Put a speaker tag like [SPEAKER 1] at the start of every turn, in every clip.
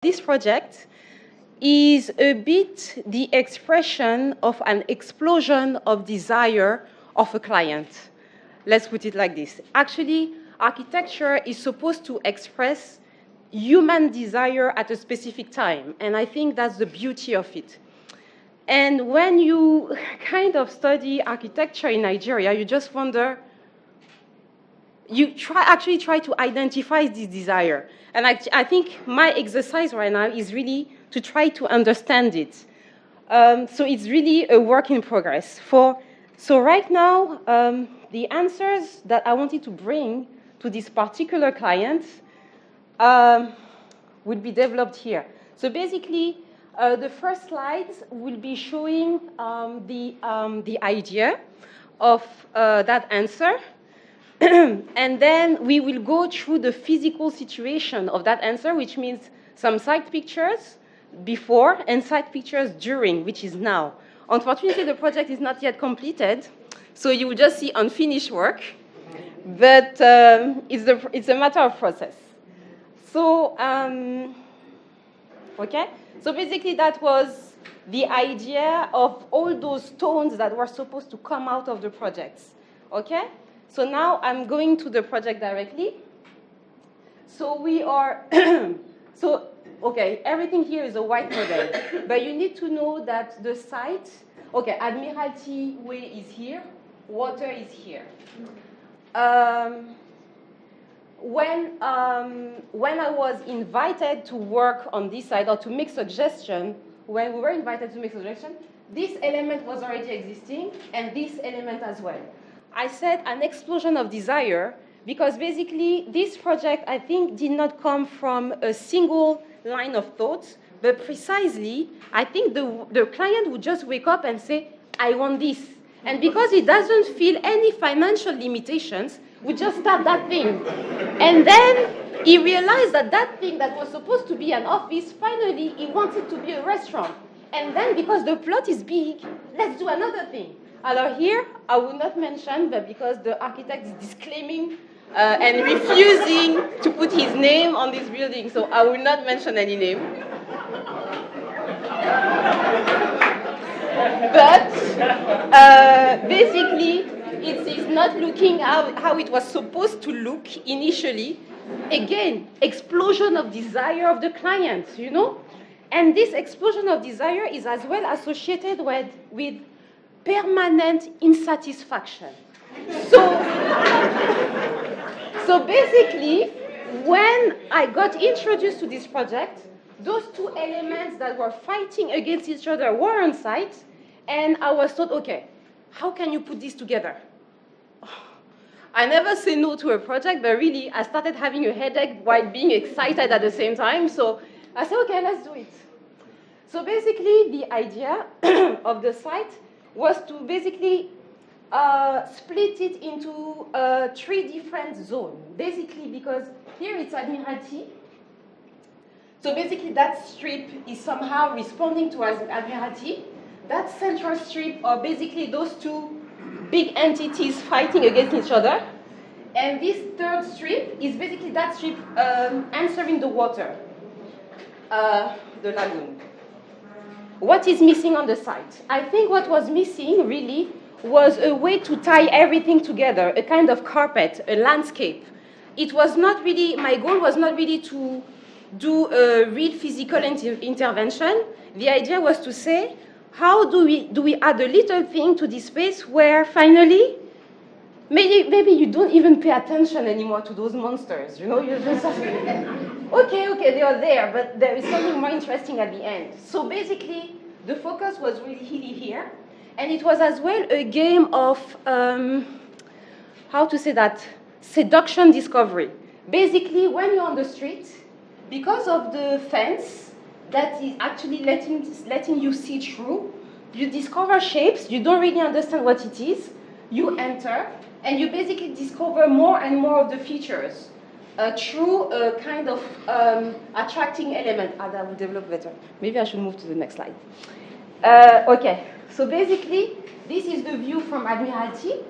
[SPEAKER 1] This project is a bit the expression of an explosion of desire of a client. Let's put it like this. Actually, architecture is supposed to express human desire at a specific time, and I think that's the beauty of it. And when you kind of study architecture in Nigeria, you just wonder, you actually try to identify this desire. And I think my exercise right now is really to try to understand it. So it's really a work in progress. So right now, the answers that I wanted to bring to this particular client will be developed here. So basically, the first slides will be showing the idea of that answer. And then we will go through the physical situation of that answer, which means some site pictures before and site pictures during, which is now. Unfortunately, the project is not yet completed, so you will just see unfinished work, but it's a matter of process. So, okay? So basically that was the idea of all those stones that were supposed to come out of the projects, okay? So now I'm going to the project directly. So we are, okay, everything here is a white model, but you need to know that the site, okay, Admiralty Way is here, water is here. When I was invited to work on this site or to make suggestion, when we were invited to make suggestion, this element was already existing and this element as well. I said an explosion of desire because basically this project, I think, did not come from a single line of thought, but precisely, I think the client would just wake up and say, I want this. And because he doesn't feel any financial limitations, we just start that thing. And then he realized that that thing that was supposed to be an office, finally, he wants it to be a restaurant. And then because the plot is big, let's do another thing. Alors here, I will not mention, but because the architect is disclaiming and refusing to put his name on this building, so I will not mention any name. But basically, it is not looking how it was supposed to look initially. Again, explosion of desire of the client, you know? And this explosion of desire is as well associated with permanent insatisfaction. So basically, when I got introduced to this project, those two elements that were fighting against each other were on site, and I was told, okay, how can you put this together? I never say no to a project, but really, I started having a headache while being excited at the same time, so I said, okay, let's do it. So basically, the idea of the site was to basically split it into 3 different zones. Basically, because here it's Admiralty. So basically, that strip is somehow responding to Admiralty. That central strip are basically those 2 big entities fighting against each other. And this third strip is basically that strip answering the water, the lagoon. What is missing on the site? I think what was missing, really, was a way to tie everything together, a kind of carpet, a landscape. It was not really, my goal was not really to do a real physical intervention. The idea was to say, how do we add a little thing to this space where finally, maybe you don't even pay attention anymore to those monsters, you know? You're just okay, they are there, but there is something more interesting at the end. So basically, the focus was really here, and it was as well a game of, how to say that, seduction discovery. Basically, when you're on the street, because of the fence that is actually letting you see through, you discover shapes, you don't really understand what it is, you enter, and you basically discover more and more of the features through a kind of attracting element. That will develop better. Maybe I should move to the next slide. Okay, so basically, this is the view from Admiralty,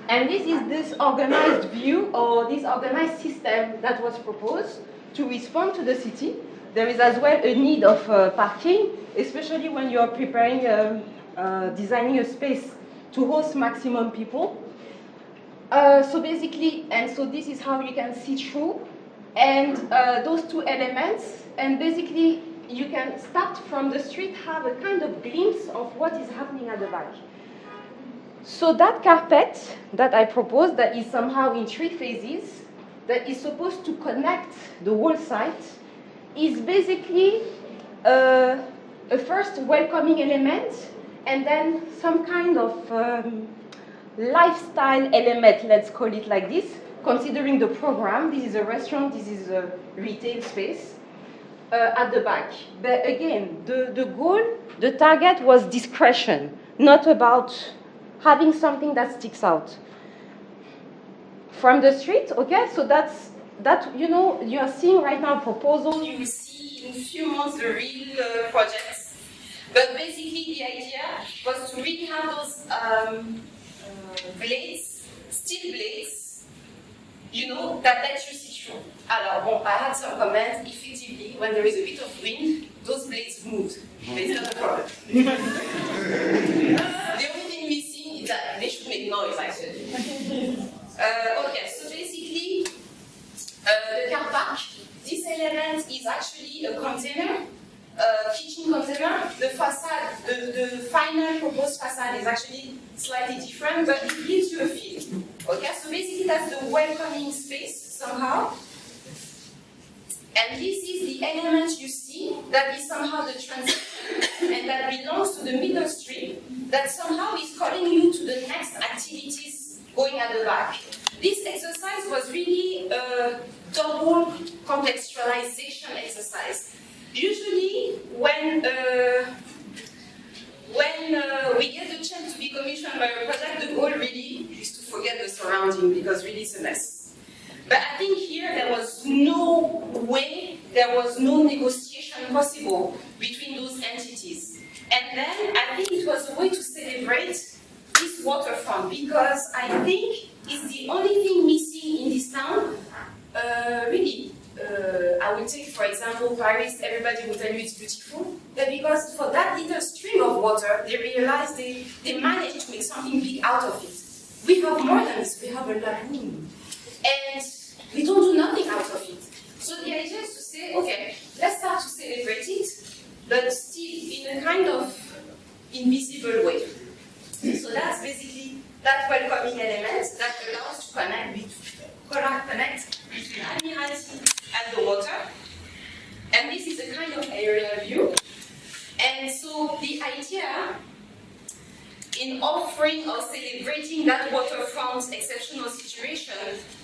[SPEAKER 1] and this is this organized view or this organized system that was proposed to respond to the city. there is as well a need of parking, especially when you're preparing, designing a space to host maximum people. So basically, and so this is how you can see through, and those two elements, and basically you can start from the street, have a kind of glimpse of what is happening at the back. So that carpet that I proposed, that is somehow in 3 phases, that is supposed to connect the whole site, is basically a first welcoming element, and then some kind of lifestyle element, let's call it like this, considering the program. This is a restaurant, this is a retail space at the back. But again, the goal, the target was discretion, not about having something that sticks out from the street. Okay, so that, you know, you are seeing right now a proposal. You will see in a few months the real projects. But basically, the idea was to really have those blades, steel blades, you know, that let you see through. Alors, bon, I had some comments. Effectively, when there is a bit of wind, those blades moved. But it's not a problem. The only thing missing is that they should make noise, actually. Okay, so basically, the car park, this element is actually a container, kitchen container. The facade, the final proposed facade is actually slightly different, but it gives you a feel. Okay, so basically that's the welcoming space somehow. And this is the element you see that is somehow the transition and that belongs to the middle stream that somehow is calling you to the next activities going at the back. This exercise was really a double contextualization exercise. Usually when we get the chance to be commissioned by a project, the goal really is to forget the surrounding because really it's a mess. But I think here there was no way, there was no negotiation possible between those entities. And then I think it was a way to celebrate this waterfront because I think it's the only thing missing in this town. Really, I will take, for example, Paris, everybody will tell you it's beautiful, but because for that little stream of water, they realized they managed to make something big out of it. We have more than this, we have a lagoon. And we don't do nothing out of it. So the idea is to say, okay, let's start to celebrate it, but still in a kind of invisible way. So that's basically that welcoming element that allows to connect between Admiralty and the water. And this is a kind of aerial view. And so the idea in offering or celebrating that waterfront exceptional situation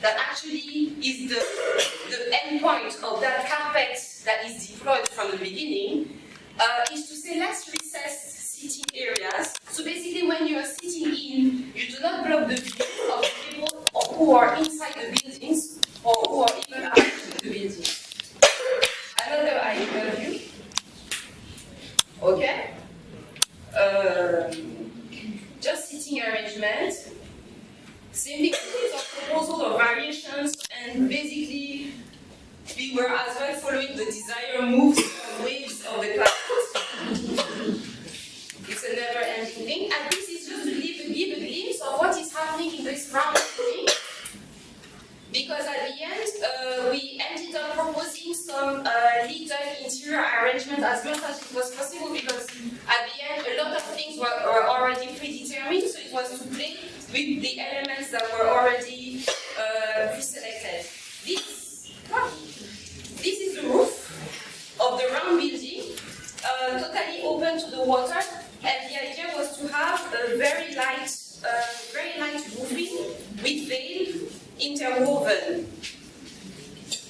[SPEAKER 1] that actually is the end point of that carpet that is deployed from the beginning is to say let's recess sitting areas. So basically when you are sitting in, you do not block the view of people who are inside the buildings or who are even outside the buildings. Another aerial view. Okay. Just sitting arrangement, same thing of proposal of variations, and basically we were as well following the desired moves and waves of the cloud. It's a never-ending thing, and this is just to give a glimpse of what is happening in this round thing. Because at the end, we ended up proposing some little interior arrangement as much as it was possible because at the end, a lot of things were already predetermined, so it was to play with the elements that were already pre-selected. This is the roof of the round building, totally open to the water, and the idea was to have a very light roofing with veil interwoven.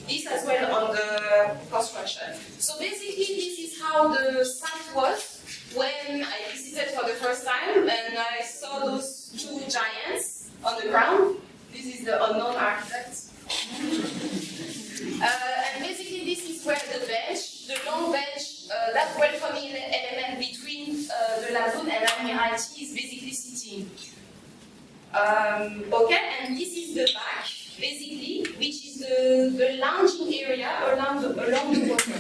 [SPEAKER 1] This as well on the construction. So basically this is how the site was when I visited for the first time and I saw those two giants on the ground. This is the unknown architect. And basically this is where the bench, the long bench, that welcoming element between the lagoon and Admiralty is basically sitting. Okay, and this is the back, basically, which is the lounging area along the water.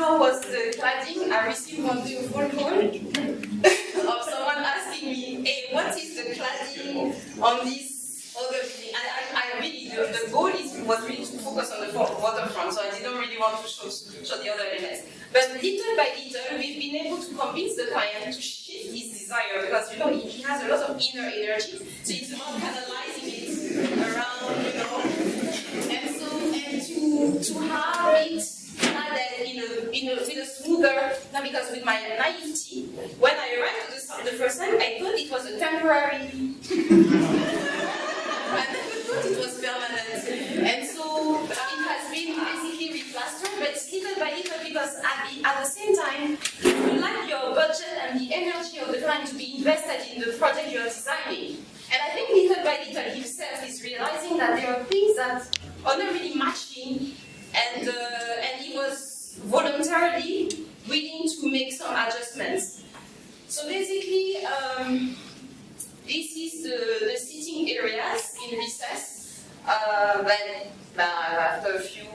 [SPEAKER 2] how was the cladding, I received one day a phone call of someone asking me, hey, what is the cladding on this other building? And I really, the goal was really to focus on the waterfront, so I didn't really want to show the other elements. But little by little, we've been able to convince the client to shift his desire, because he has a lot of inner energy, so it's about canalizing it around, and to have it with a smoother, not because with my naivety, when I arrived the first time, I thought it was a temporary. I never thought it was permanent. And so it has been basically replastered, but it's little by little, because at the same time, you like your budget and the energy of the client to be invested in the project you're designing. And I think little by little himself is realizing that there are things that are not really matching, and he was voluntarily willing to make some adjustments. So basically, this is the seating areas in recess. Then after a few,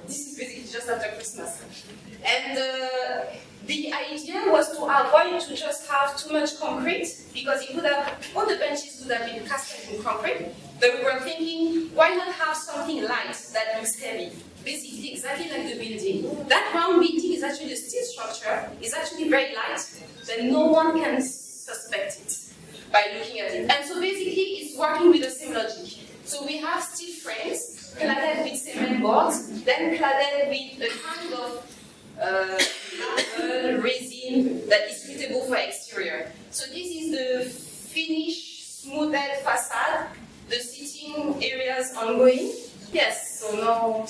[SPEAKER 2] this is basically just after Christmas. And the idea was to avoid to just have too much concrete, because it could have, all the benches would have been casted in concrete. But we were thinking, why not have something light that looks heavy? Basically, exactly like the building. That round building is actually a steel structure. It's actually very light, but no one can suspect it by looking at it. And so basically, it's working with the same logic. So we have steel frames cladded with cement boards, then cladded with a kind of marble resin that is suitable for exterior. So this is the finished, smoothed facade. The seating areas ongoing. Yes, so now.